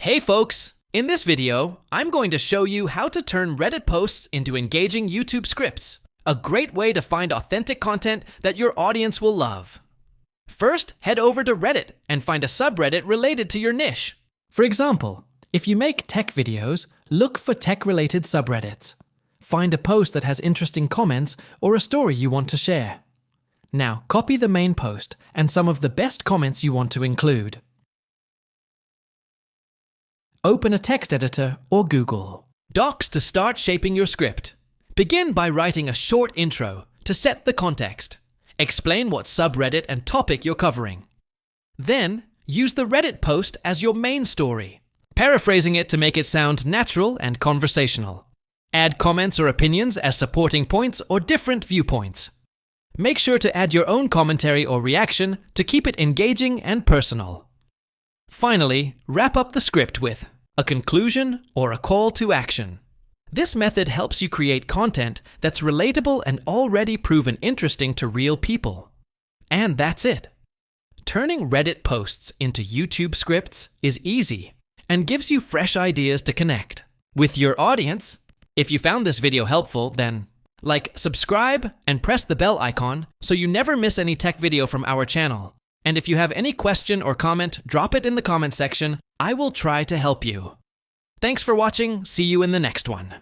Hey folks! In this video, I'm going to show you how to turn Reddit posts into engaging YouTube scripts, a great way to find authentic content that your audience will love. First, head over to Reddit and find a subreddit related to your niche. For example, if you make tech videos, look for tech-related subreddits. Find a post that has interesting comments or a story you want to share. Now, copy the main post and some of the best comments you want to include. Open a text editor or Google Docs to start shaping your script. Begin by writing a short intro to set the context. Explain what subreddit and topic you're covering. Then, use the Reddit post as your main story, paraphrasing it to make it sound natural and conversational. Add comments or opinions as supporting points or different viewpoints. Make sure to add your own commentary or reaction to keep it engaging and personal. Finally, wrap up the script with a conclusion or a call to action. This method helps you create content that's relatable and already proven interesting to real people. And that's it. Turning Reddit posts into YouTube scripts is easy and gives you fresh ideas to connect with your audience. If you found this video helpful, then subscribe and press the bell icon so you never miss any tech video from our channel. And if you have any question or comment, drop it in the comment section. I will try to help you. Thanks for watching. See you in the next one.